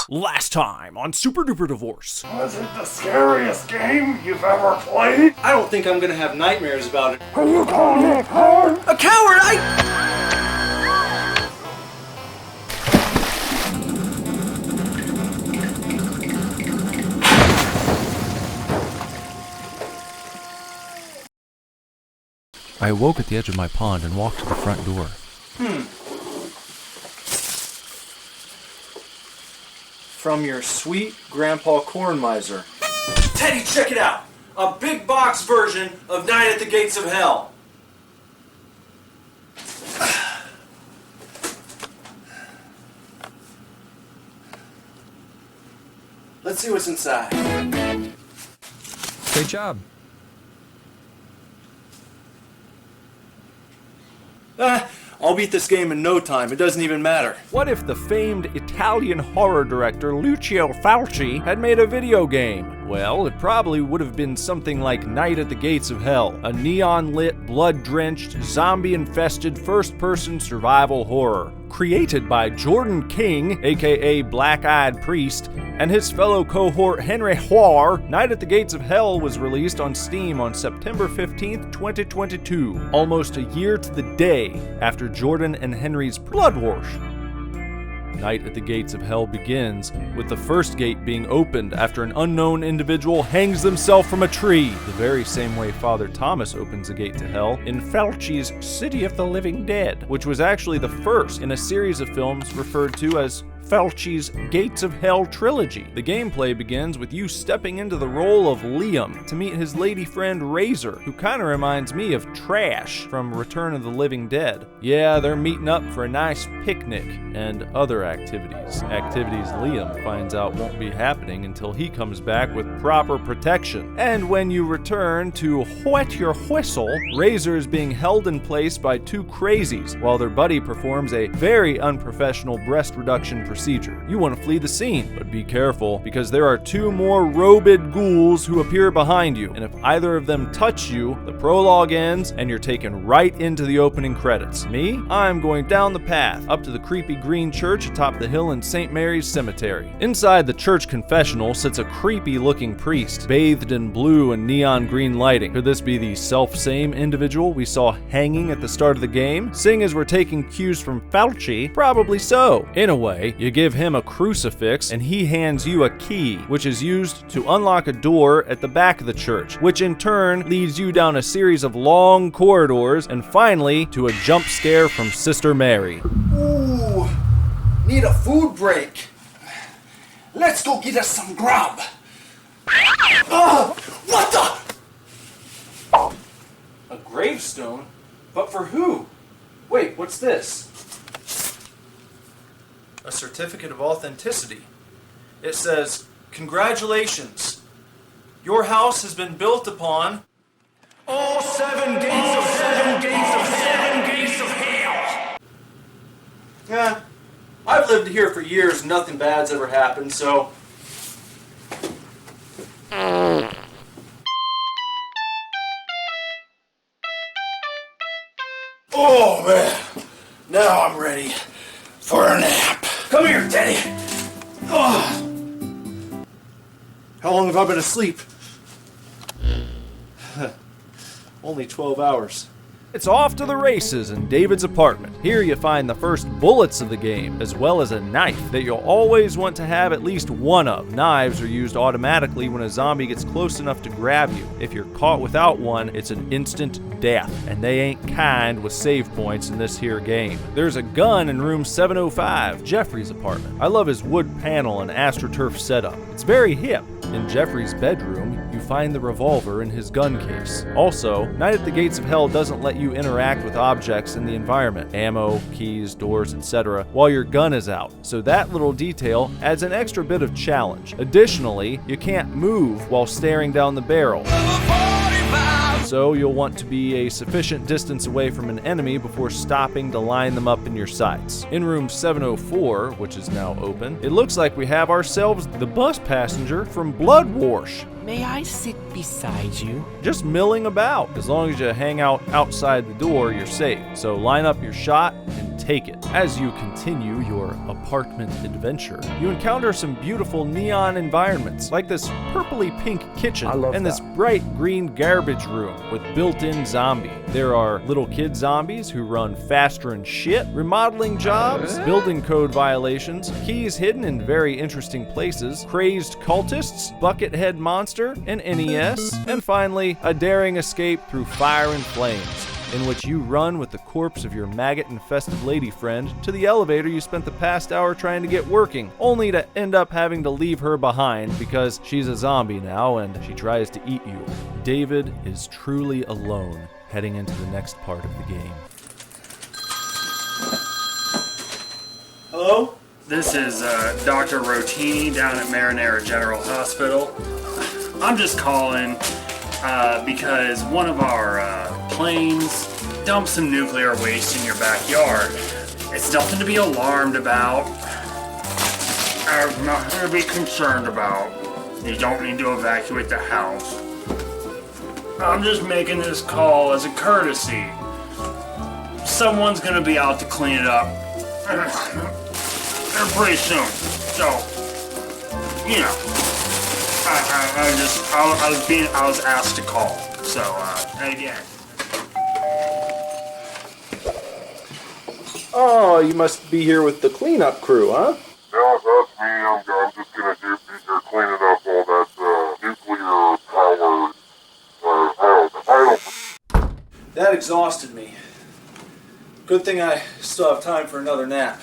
Last time on Super Duper Divorce. Was it the scariest game you've ever played? I don't think I'm gonna have nightmares about it. Are you calling me a coward? A coward? I awoke at the edge of my pond and walked to the front door. From your sweet Grandpa Corn Miser. Teddy, check it out! A big box version of Night at the Gates of Hell. Let's see what's inside. Great job. I'll beat this game in no time. It doesn't even matter. What if the famed Italian horror director Lucio Fulci had made a video game? Well, it probably would have been something like Night at the Gates of Hell, a neon-lit, blood-drenched, zombie-infested first-person survival horror. Created by Jordan King, aka Black-Eyed Priest, and his fellow cohort Henry Hoare, Night at the Gates of Hell was released on Steam on September 15th, 2022, almost a year to the day after Jordan and Henry's Blood Wash. Night at the Gates of Hell begins with the first gate being opened after an unknown individual hangs themselves from a tree, the very same way Father Thomas opens a gate to hell in Fulci's City of the Living Dead, which was actually the first in a series of films referred to as Fulci's Gates of Hell trilogy. The gameplay begins with you stepping into the role of Liam to meet his lady friend Razor, who kinda reminds me of Trash from Return of the Living Dead. Yeah, they're meeting up for a nice picnic and other activities. Activities Liam finds out won't be happening until he comes back with proper protection. And when you return to whet your whistle, Razor is being held in place by two crazies while their buddy performs a very unprofessional breast reduction procedure. You want to flee the scene, but be careful because there are two more robed ghouls who appear behind you, and if either of them touch you, the prologue ends and you're taken right into the opening credits. Me? I'm going down the path, up to the creepy green church atop the hill in St. Mary's Cemetery. Inside the church confessional sits a creepy looking priest, bathed in blue and neon green lighting. Could this be the self-same individual we saw hanging at the start of the game? Seeing as we're taking cues from Fulci, probably so. In a way, you give him a crucifix and he hands you a key, which is used to unlock a door at the back of the church, which in turn leads you down a series of long corridors and finally to a jump scare from Sister Mary. Ooh, need a food break. Let's go get us some grub. What the? A gravestone? But for who? Wait, what's this? A certificate of authenticity. It says, "Congratulations. Your house has been built upon all seven gates of hell." Yeah, I've lived here for years and nothing bad's ever happened, so... Oh man, now I'm ready for a nap. Come here, Teddy. Oh. How long have I been asleep? Only 12 hours. It's off to the races in David's apartment. Here you find the first bullets of the game, as well as a knife that you'll always want to have at least one of. Knives are used automatically when a zombie gets close enough to grab you. If you're caught without one, it's an instant death, and they ain't kind with save points in this here game. There's a gun in room 705, Jeffrey's apartment. I love his wood panel and AstroTurf setup. It's very hip. In Jeffrey's bedroom, you find the revolver in his gun case. Also, Night at the Gates of Hell doesn't let you interact with objects in the environment, ammo, keys, doors, etc., while your gun is out, so that little detail adds an extra bit of challenge. Additionally, you can't move while staring down the barrel, so you'll want to be a sufficient distance away from an enemy before stopping to line them up in your sights. In room 704, which is now open, it looks like we have ourselves the bus passenger from Blood Wash. May I sit beside you? Just milling about. As long as you hang out outside the door, you're safe. So line up your shot and take it. As you continue your apartment adventure, you encounter some beautiful neon environments, like this purpley pink kitchen and this bright green garbage room with built-in zombie. There are little kid zombies who run faster and shit, remodeling jobs, building code violations, keys hidden in very interesting places, crazed cultists, buckethead monster, an NES, and finally, a daring escape through fire and flames, in which you run with the corpse of your maggot-infested lady friend to the elevator you spent the past hour trying to get working, only to end up having to leave her behind because she's a zombie now and she tries to eat you. David is truly alone heading into the next part of the game. Hello? This is Dr. Rotini down at Marinara General Hospital. I'm just calling because one of our planes dumped some nuclear waste in your backyard. It's nothing to be alarmed about. There's nothing to be concerned about. You don't need to evacuate the house. I'm just making this call as a courtesy. Someone's gonna be out to clean it up pretty soon. So, you know, I was asked to call. So, again. Oh, you must be here with the cleanup crew, huh? Yeah, that's me. I'm just gonna be here cleaning up all that nuclear power. That exhausted me. Good thing I still have time for another nap.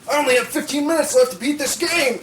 I only have 15 minutes left to beat this game!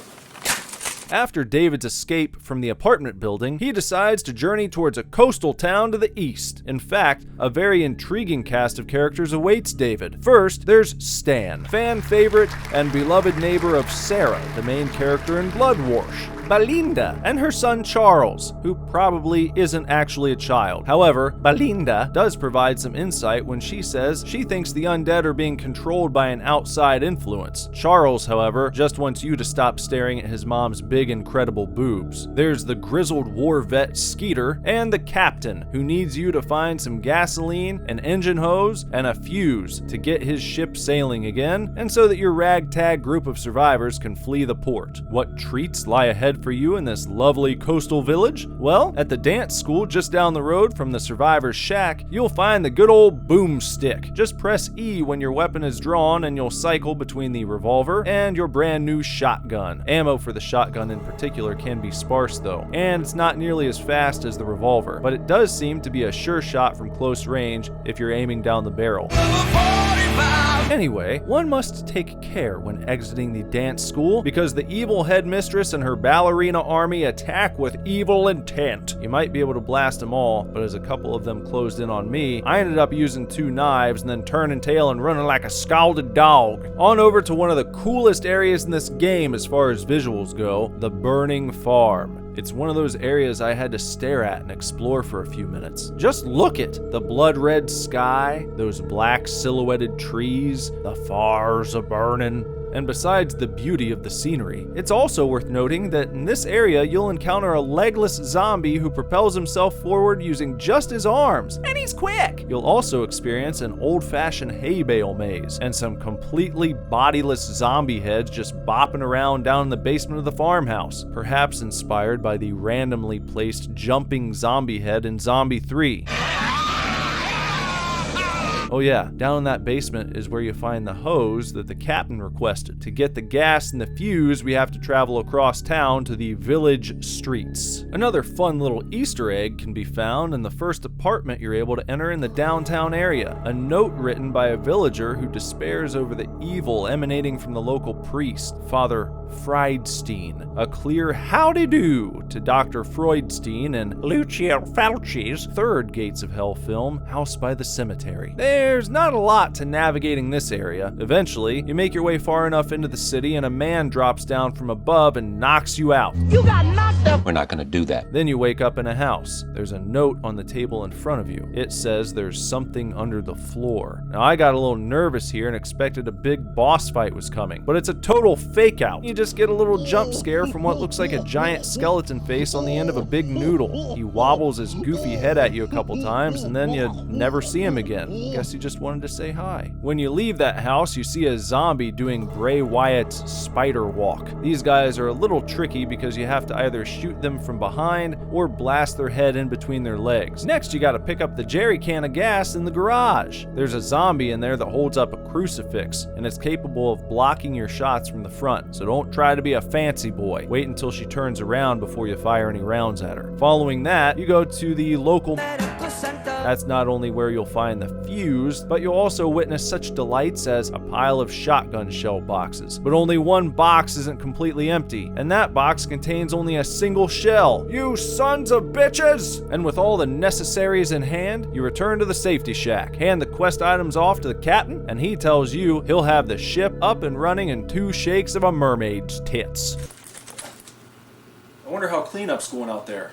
After David's escape from the apartment building, he decides to journey towards a coastal town to the east. In fact, a very intriguing cast of characters awaits David. First, there's Stan, fan favorite and beloved neighbor of Sarah, the main character in Blood Wash. Belinda and her son Charles, who probably isn't actually a child. However, Belinda does provide some insight when she says she thinks the undead are being controlled by an outside influence. Charles, however, just wants you to stop staring at his mom's big incredible boobs. There's the grizzled war vet Skeeter and the captain, who needs you to find some gasoline, an engine hose, and a fuse to get his ship sailing again, and so that your ragtag group of survivors can flee the port. What treats lie ahead for you in this lovely coastal village? Well, at the dance school just down the road from the survivor's shack, you'll find the good old boomstick. Just press E when your weapon is drawn and you'll cycle between the revolver and your brand new shotgun. Ammo for the shotgun in particular can be sparse though, and it's not nearly as fast as the revolver, but it does seem to be a sure shot from close range if you're aiming down the barrel. Anyway, one must take care when exiting the dance school because the evil headmistress and her ballerina army attack with evil intent. You might be able to blast them all, but as a couple of them closed in on me, I ended up using 2 knives and then turning tail and running like a scalded dog. On over to one of the coolest areas in this game as far as visuals go, the Burning Farm. It's one of those areas I had to stare at and explore for a few minutes. Just look at the blood-red sky, those black silhouetted trees, the fars a-burning. And besides the beauty of the scenery, it's also worth noting that in this area you'll encounter a legless zombie who propels himself forward using just his arms, and he's quick! You'll also experience an old-fashioned hay bale maze, and some completely bodiless zombie heads just bopping around down in the basement of the farmhouse, perhaps inspired by the randomly placed jumping zombie head in Zombie 3. Oh yeah, down in that basement is where you find the hose that the captain requested. To get the gas and the fuse, we have to travel across town to the village streets. Another fun little Easter egg can be found in the first apartment you're able to enter in the downtown area. A note written by a villager who despairs over the evil emanating from the local priest, Father Friedstein. A clear howdy-do to Dr. Freudstein and Lucio Fulci's third Gates of Hell film, House by the Cemetery. There's not a lot to navigating this area. Eventually, you make your way far enough into the city and a man drops down from above and knocks you out. You got knocked We're not gonna do that. Then you wake up in a house. There's a note on the table in front of you. It says there's something under the floor. Now I got a little nervous here and expected a big boss fight was coming, but it's a total fake out. You just get a little jump scare from what looks like a giant skeleton face on the end of a big noodle. He wobbles his goofy head at you a couple times and then you never see him again. Guess he just wanted to say hi. When you leave that house, you see a zombie doing Bray Wyatt's spider walk. These guys are a little tricky because you have to either shoot them from behind or blast their head in between their legs. Next, you gotta pick up the jerry can of gas in the garage. There's a zombie in there that holds up a crucifix, and it's capable of blocking your shots from the front, so don't try to be a fancy boy. Wait until she turns around before you fire any rounds at her. Following that, you go to the local... That's not only where you'll find the fuse, but you'll also witness such delights as a pile of shotgun shell boxes. But only one box isn't completely empty, and that box contains only a single shell. You sons of bitches! And with all the necessaries in hand, you return to the safety shack, hand the quest items off to the captain, and he tells you he'll have the ship up and running in 2 shakes of a mermaid's tits. I wonder how cleanup's going out there.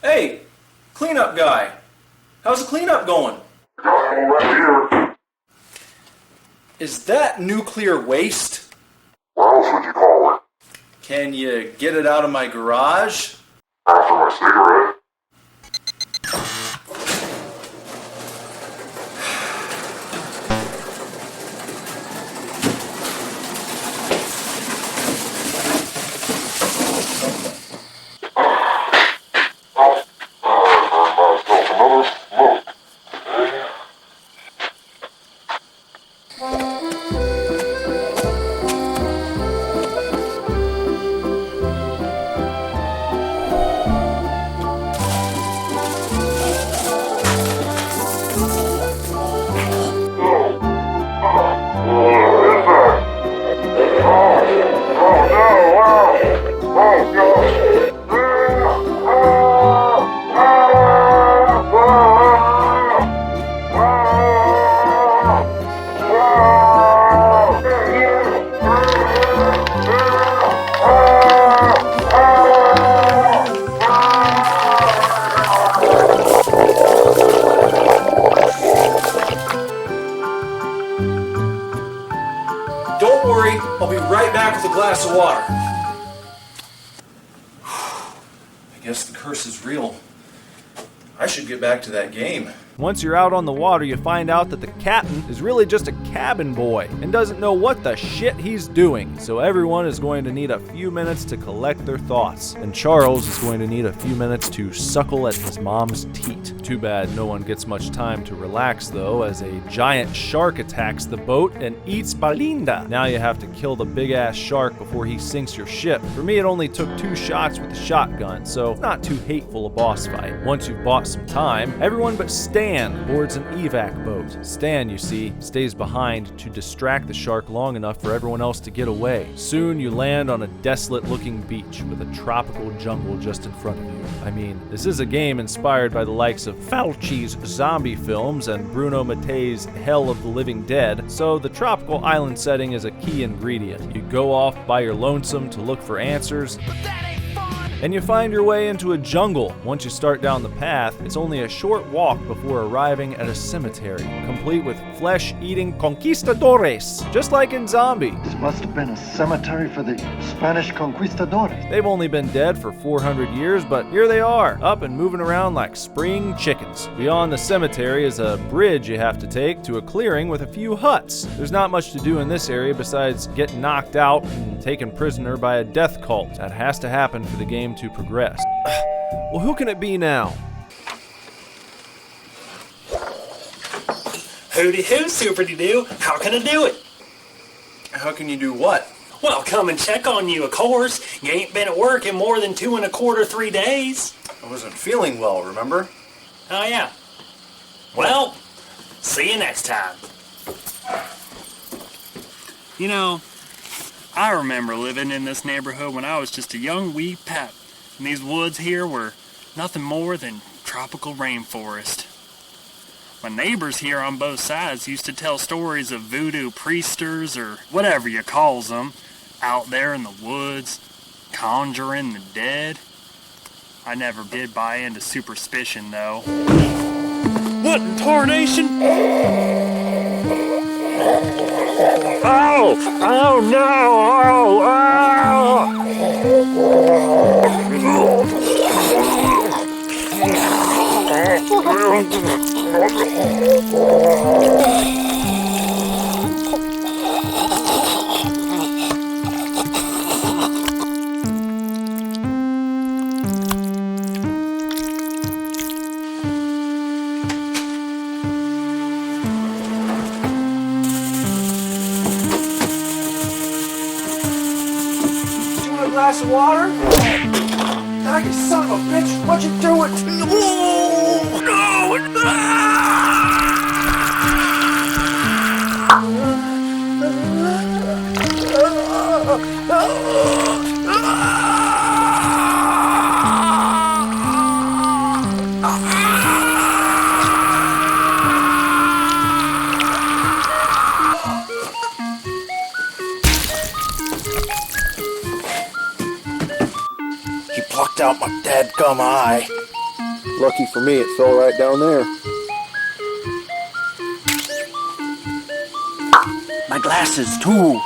Hey, cleanup guy. How's the cleanup going? Got him right here. Is that nuclear waste? What else would you call it? Can you get it out of my garage? After my cigarette? Don't worry, I'll be right back with a glass of water. I guess the curse is real. I should get back to that game. Once you're out on the water, you find out that the captain is really just a cabin boy and doesn't know what the shit he's doing. So everyone is going to need a few minutes to collect their thoughts. And Charles is going to need a few minutes to suckle at his mom's teat. Too bad no one gets much time to relax though, as a giant shark attacks the boat and eats Belinda. Now you have to kill the big ass shark before he sinks your ship. For me, it only took 2 shots with a shotgun, so not too hateful a boss fight. Once you've bought some time, everyone but Stan boards an evac boat. Stan, you see, stays behind to distract the shark long enough for everyone else to get away. Soon you land on a desolate-looking beach with a tropical jungle just in front of you. I mean, this is a game inspired by the likes of Fulci's zombie films and Bruno Mattei's Hell of the Living Dead, so the tropical island setting is a key ingredient. You go off by your lonesome to look for answers, and you find your way into a jungle. Once you start down the path, it's only a short walk before arriving at a cemetery, complete with flesh-eating conquistadores, just like in Zombie. This must have been a cemetery for the Spanish conquistadores. They've only been dead for 400 years, but here they are, up and moving around like spring chickens. Beyond the cemetery is a bridge you have to take to a clearing with a few huts. There's not much to do in this area besides get knocked out and taken prisoner by a death cult. That has to happen for the game to progress. Well, who can it be now? Hootie hoo, super-de-doo. How can I do it? How can you do what? Well, come and check on you, of course. You ain't been at work in more than 2 1/4, 3 days. I wasn't feeling well, remember? Oh, yeah. Well, see you next time. You know, I remember living in this neighborhood when I was just a young wee pep. And these woods here were nothing more than tropical rainforest. My neighbors here on both sides used to tell stories of voodoo priesters, or whatever you calls them, out there in the woods, conjuring the dead. I never did buy into superstition, though. What in tarnation? Oh! Oh no! A glass of water? Ah, you son of a bitch! What'd you do it? No! He plucked out my dadgum eye. Lucky for me, it fell right down there. My glasses, too.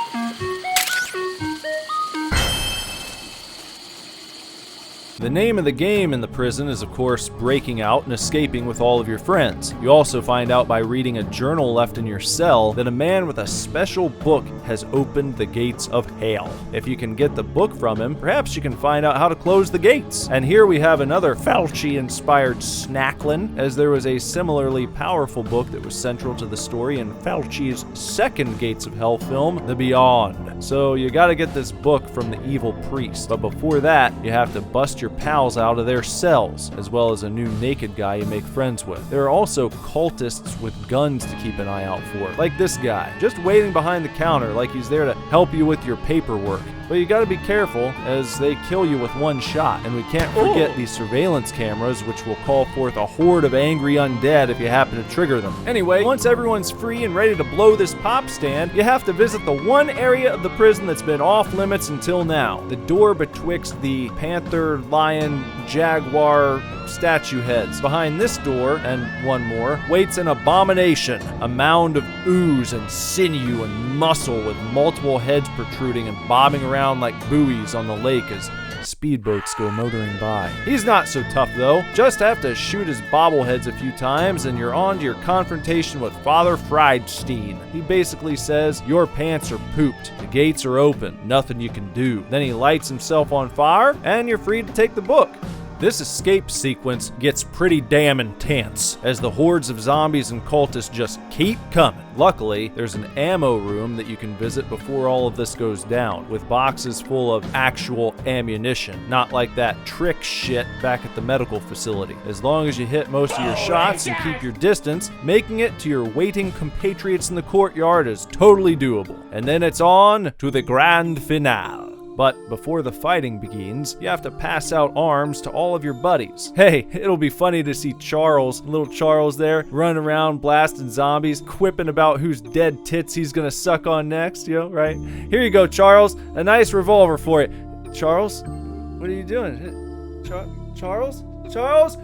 The name of the game in the prison is, of course, breaking out and escaping with all of your friends. You also find out by reading a journal left in your cell that a man with a special book has opened the gates of hell. If you can get the book from him, perhaps you can find out how to close the gates. And here we have another Fulci-inspired snacklin', as there was a similarly powerful book that was central to the story in Fulci's second Gates of Hell film, The Beyond. So you gotta get this book from the evil priest. But before that, you have to bust your pals out of their cells, as well as a new naked guy you make friends with. There are also cultists with guns to keep an eye out for, like this guy, just waiting behind the counter like he's there to help you with your paperwork. But you gotta be careful, as they kill you with one shot, and we can't forget these surveillance cameras, which will call forth a horde of angry undead if you happen to trigger them. Anyway, once everyone's free and ready to blow this pop stand, you have to visit the one area of the prison that's been off limits until now. The door betwixt the panther, lion, jaguar statue heads. Behind this door, and one more, waits an abomination, a mound of ooze and sinew and muscle with multiple heads protruding and bobbing around like buoys on the lake as speedboats go motoring by. He's not so tough though. Just have to shoot his bobbleheads a few times and you're on to your confrontation with Father Friedstein. He basically says, your pants are pooped, the gates are open, nothing you can do. Then he lights himself on fire and you're free to take the book. This escape sequence gets pretty damn intense, as the hordes of zombies and cultists just keep coming. Luckily, there's an ammo room that you can visit before all of this goes down, with boxes full of actual ammunition, not like that trick shit back at the medical facility. As long as you hit most of your shots and keep your distance, making it to your waiting compatriots in the courtyard is totally doable. And then it's on to the grand finale. But before the fighting begins, you have to pass out arms to all of your buddies. Hey, it'll be funny to see Charles, little Charles there, running around blasting zombies, quipping about whose dead tits he's gonna suck on next, you know, right? Here you go, Charles, a nice revolver for you. Charles? What are you doing? Charles? Charles?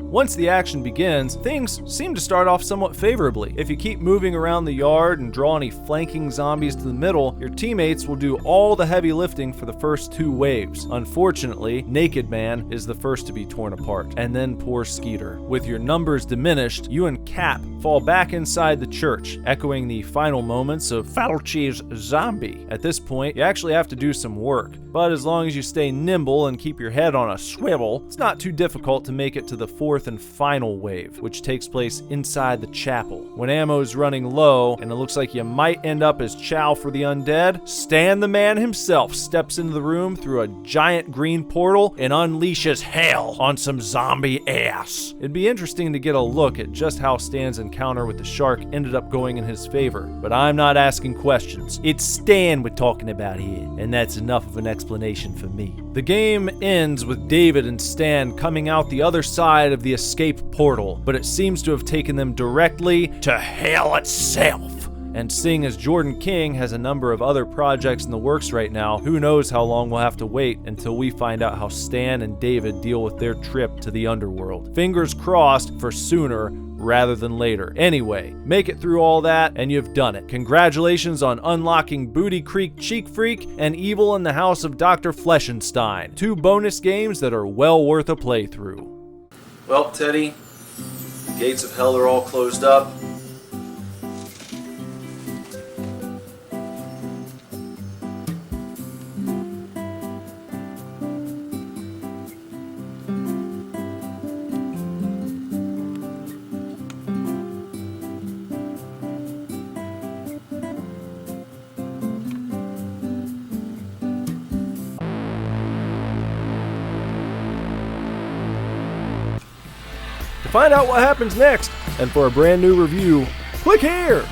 Once the action begins, things seem to start off somewhat favorably. If you keep moving around the yard and draw any flanking zombies to the middle, your teammates will do all the heavy lifting for the first 2 waves. Unfortunately, Naked Man is the first to be torn apart, and then poor Skeeter. With your numbers diminished, you and Cap fall back inside the church, echoing the final moments of Fulci's Zombie. At this point, you actually have to do some work, but as long as you stay nimble and keep your head on a swivel, it's not too difficult to make it to the 4th fourth and final wave, which takes place inside the chapel. When ammo's running low, and it looks like you might end up as chow for the undead, Stan the man himself steps into the room through a giant green portal and unleashes hell on some zombie ass. It'd be interesting to get a look at just how Stan's encounter with the shark ended up going in his favor, but I'm not asking questions. It's Stan we're talking about here, and that's enough of an explanation for me. The game ends with David and Stan coming out the other side of the escape portal, but it seems to have taken them directly to hell itself. And seeing as Jordan King has a number of other projects in the works right now, who knows how long we'll have to wait until we find out how Stan and David deal with their trip to the underworld. Fingers crossed for sooner rather than later. Anyway, make it through all that and you've done it. Congratulations on unlocking Booty Creek Cheek Freak and Evil in the House of Dr. Fleshenstein. 2 bonus games that are well worth a playthrough. Well, Teddy, the gates of hell are all closed up. To find out what happens next, and for a brand new review, click here!